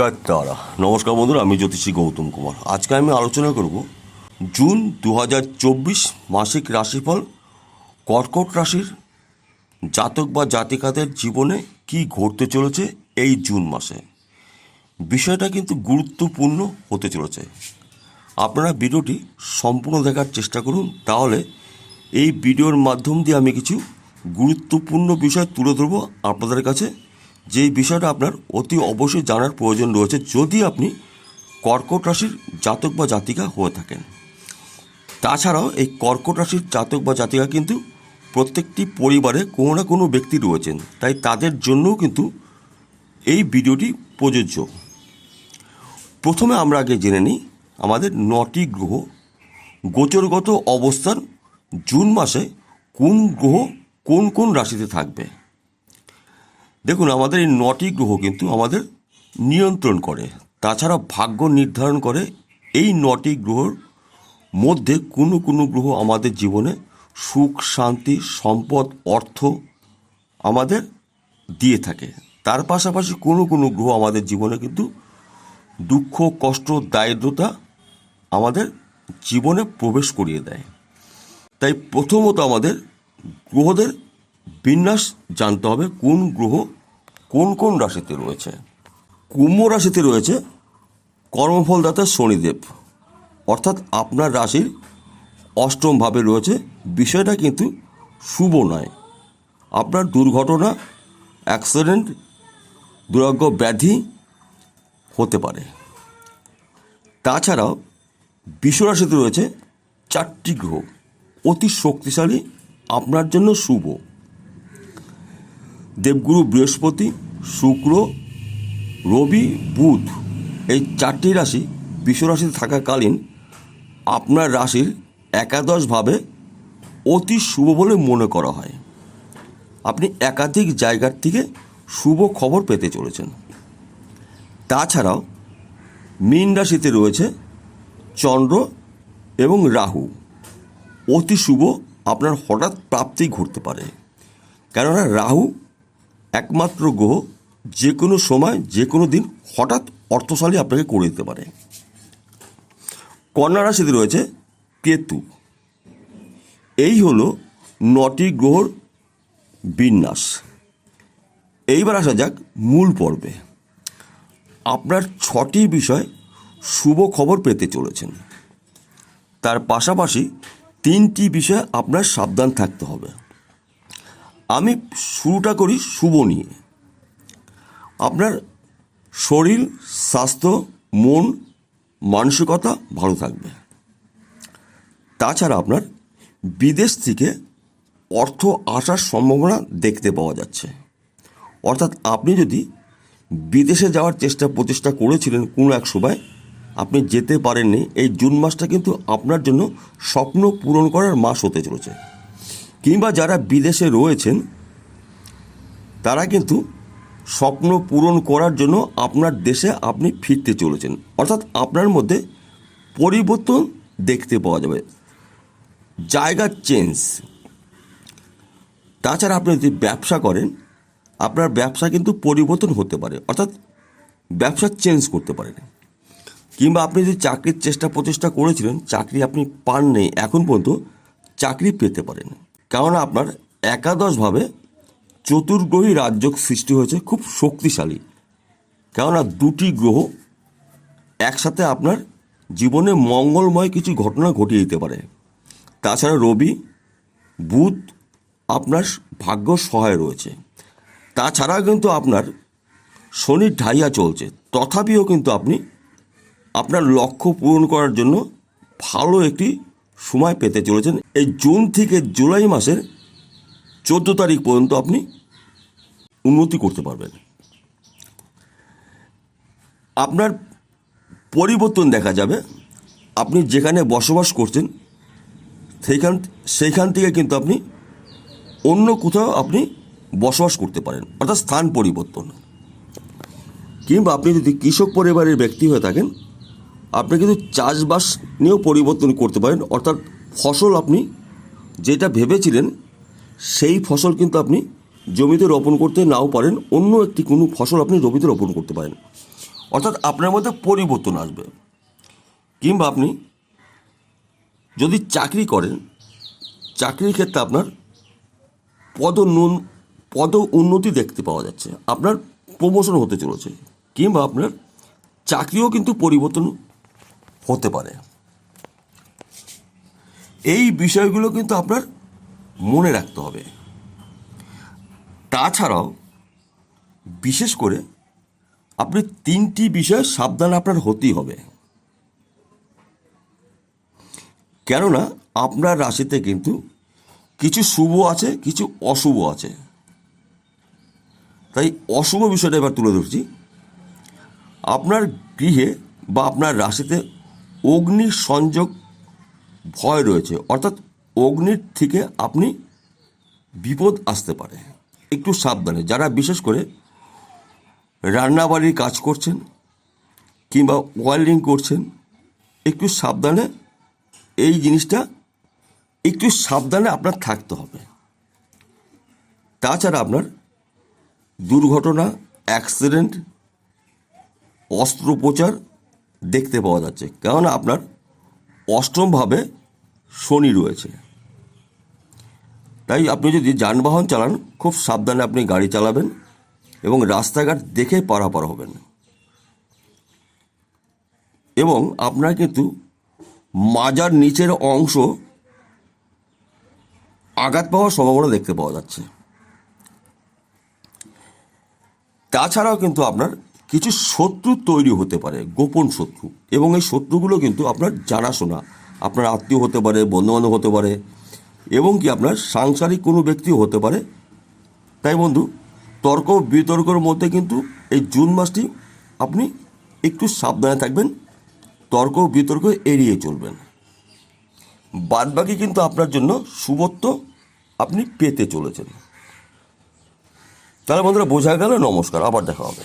জয় তারা। নমস্কার বন্ধুরা, আমি জ্যোতিষী গৌতম কুমার। আজকে আমি আলোচনা করব জুন 2024 মাসিক রাশিফল কর্কট রাশির জাতক বা জাতিকাদের জীবনে কি ঘটতে চলেছে এই জুন মাসে। বিষয়টা কিন্তু গুরুত্বপূর্ণ হতে চলেছে। আপনারা ভিডিওটি সম্পূর্ণ দেখার চেষ্টা করুন, তাহলে এই ভিডিওর মাধ্যম দিয়ে আমি কিছু গুরুত্বপূর্ণ বিষয় তুলে ধরবো আপনাদের কাছে, যেই বিষয়টা আপনার অতি অবশ্যই জানার প্রয়োজন রয়েছে যদি আপনি কর্কট রাশির জাতক বা জাতিকা হয়ে থাকেন। তাছাড়াও এই কর্কট রাশির জাতক বা জাতিকা কিন্তু প্রত্যেকটি পরিবারে কোনো না কোনো ব্যক্তি রয়েছেন, তাই তাদের জন্যও কিন্তু এই ভিডিওটি প্রযোজ্য। প্রথমে আমরা আগে জেনে নিই আমাদের 9টি গ্রহ গোচরগত অবস্থান জুন মাসে কোন গ্রহ কোন কোন রাশিতে থাকবে। দেখুন, আমাদের এই 9টি গ্রহ কিন্তু আমাদের নিয়ন্ত্রণ করে, তাছাড়া ভাগ্য নির্ধারণ করে। এই 9টি গ্রহর মধ্যে কোনো কোনো গ্রহ আমাদের জীবনে সুখ, শান্তি, সম্পদ, অর্থ আমাদের দিয়ে থাকে। তার পাশাপাশি কোনো কোনো গ্রহ আমাদের জীবনে কিন্তু দুঃখ, কষ্ট, দারিদ্রতা আমাদের জীবনে প্রবেশ করিয়ে দেয়। তাই প্রথমত আমাদের গ্রহদের বিন্যাস জানতে হবে, কোন গ্রহ কোন কোন রাশিতে রয়েছে। কুম্ভ রাশিতে রয়েছে কর্মফলদাতা শনিদেব, অর্থাৎ আপনার রাশির অষ্টম ভাবে রয়েছে। বিষয়টা কিন্তু শুভ নয়। আপনার দুর্ঘটনা, অ্যাক্সিডেন্ট, দুরারোগ্য ব্যাধি হতে পারে। তাছাড়াও বৃষ রাশিতে রয়েছে 4টি গ্রহ, অতি শক্তিশালী, আপনার জন্য শুভ। দেবগুরু বৃহস্পতি, শুক্র, রবি, বুধ, এই 4টি রাশি বৃষ রাশিতে থাকাকালীন আপনার রাশির একাদশভাবে অতি শুভ বলে মনে করা হয়। আপনি একাধিক জায়গার থেকে শুভ খবর পেতে চলেছেন। তাছাড়াও মীন রাশিতে রয়েছে চন্দ্র এবং রাহু, অতি শুভ, আপনার হঠাৎ প্রাপ্তি ঘটতে পারে। কেননা রাহু একমাত্র গ্রহ যে কোনো সময় যে কোনো দিন হঠাৎ অর্থশালী আপনাকে করে দিতে পারে। কন্যা রাশিতে রয়েছে কেতু। এই হলো 9টি গ্রহর বিন্যাস। এইবার আসা যাক মূল পর্বে। আপনার 6টি বিষয় শুভ খবর পেতে চলেছেন, তার পাশাপাশি 3টি বিষয় আপনার সাবধান থাকতে হবে। আমি শুরুটা করি শুভ নিয়ে। আপনার শরীর, স্বাস্থ্য, মন, মানসিকতা ভালো থাকবে। তাছাড়া আপনার বিদেশ থেকে অর্থ আসার সম্ভাবনা দেখতে পাওয়া যাচ্ছে। অর্থাৎ আপনি যদি বিদেশে যাওয়ার প্রচেষ্টা করেছিলেন কোনো এক সময়, আপনি যেতে পারেননি, এই জুন মাসটা কিন্তু আপনার জন্য স্বপ্ন পূরণ করার মাস হতে চলেছে। কিংবা যারা বিদেশে রয়েছেন তারা কিন্তু স্বপ্ন পূরণ করার জন্য আপনার দেশে আপনি ফিরতে চলেছেন। অর্থাৎ আপনার মধ্যে পরিবর্তন দেখতে পাওয়া যাবে, জায়গা চেঞ্জ। তাছাড়া আপনি যদি ব্যবসা করেন, আপনার ব্যবসা কিন্তু পরিবর্তন হতে পারে, অর্থাৎ ব্যবসা চেঞ্জ করতে পারেন। কিংবা আপনি যদি চাকরির প্রচেষ্টা করেছিলেন, চাকরি আপনি পাননি, এখন পর্যন্ত চাকরি পেতে পারেন। কেননা আপনার একাদশভাবে চতুর্গ্রহী রাজযোগ সৃষ্টি হয়েছে, খুব শক্তিশালী। কেননা 2টি গ্রহ একসাথে আপনার জীবনে মঙ্গলময় কিছু ঘটনা ঘটিয়ে দিতে পারে। তাছাড়া রবি, বুধ আপনার ভাগ্য সহায় রয়েছে। তাছাড়া কিন্তু আপনার শনির ঢাইয়া চলছে, তথাপিও কিন্তু আপনি আপনার লক্ষ্য পূরণ করার জন্য ভালো একটি সময় পেতে চলেছেন। এই জুন থেকে জুলাই মাসের 14 তারিখ পর্যন্ত আপনি উন্নতি করতে পারবেন। আপনার পরিবর্তন দেখা যাবে। আপনি যেখানে বসবাস করছেন সেইখান থেকে কিন্তু আপনি অন্য কোথাও আপনি বসবাস করতে পারেন, অর্থাৎ স্থান পরিবর্তন। কিংবা আপনি যদি কৃষক পরিবারের ব্যক্তি হয়ে থাকেন, আপনি কিন্তু চাষবাস নিয়েও পরিবর্তন করতে পারেন। অর্থাৎ ফসল আপনি যেটা ভেবেছিলেন সেই ফসল কিন্তু আপনি জমিতে রোপণ করতে নাও পারেন, অন্য একটি কোনো ফসল আপনি জমিতে রোপণ করতে পারেন। অর্থাৎ আপনার মধ্যে পরিবর্তন আসবে। কিংবা আপনি যদি চাকরি করেন, চাকরির ক্ষেত্রে আপনার পদ উন্নতি দেখতে পাওয়া যাচ্ছে, আপনার প্রমোশন হতে চলেছে, কিংবা আপনার চাকরিও কিন্তু পরিবর্তন হতে পারে। এই বিষয়গুলো কিন্তু আপনার মনে রাখতে হবে। তাছাড়াও বিশেষ করে আপনি 3টি বিষয়ে সাবধান আপনার হতেই হবে। কেননা আপনার রাশিতে কিন্তু কিছু শুভ আছে, কিছু অশুভ আছে। তাই অশুভ বিষয়টা এবার তুলে ধরছি। আপনার গৃহে বা আপনার রাশিতে অগ্নির সংযোগ ভয় রয়েছে, অর্থাৎ অগ্নির থেকে আপনি বিপদ আসতে পারে। একটু সাবধানে, যারা বিশেষ করে রান্নাবাড়ির কাজ করছেন কিংবা ওয়েল্ডিং করছেন, একটু সাবধানে এই জিনিসটা একটু সাবধানে আপনার থাকতে হবে। তাছাড়া আপনার দুর্ঘটনা, অ্যাক্সিডেন্ট, অস্ত্রোপচার দেখতে পাওয়া যাচ্ছে, কেননা আপনার অষ্টমভাবে শনি রয়েছে। তাই আপনি যদি যানবাহন চালান, খুব সাবধানে আপনি গাড়ি চালাবেন এবং রাস্তাঘাট দেখে পারাপার হবেন। এবং আপনার কিন্তু মাজার নিচের অংশ আঘাত পাওয়ার সম্ভাবনা দেখতে পাওয়া যাচ্ছে। তাছাড়াও কিন্তু আপনার কিছু শত্রু তৈরি হতে পারে, গোপন শত্রু, এবং এই শত্রুগুলো কিন্তু আপনার জানাশোনা, আপনার আত্মীয় হতে পারে, বন্ধুবান্ধব হতে পারে, এবং কি আপনার সাংসারিক কোনো ব্যক্তিও হতে পারে। তাই বন্ধু, তর্ক বিতর্কের মধ্যে কিন্তু এই জুন মাসটি আপনি একটু সাবধানে থাকবেন, তর্ক বিতর্ক এড়িয়ে চলবেন। বাদবাকি কিন্তু আপনার জন্য শুভত্ব আপনি পেতে চলেছেন। তাহলে বন্ধুরা বোঝা গেল। নমস্কার, আবার দেখা হবে।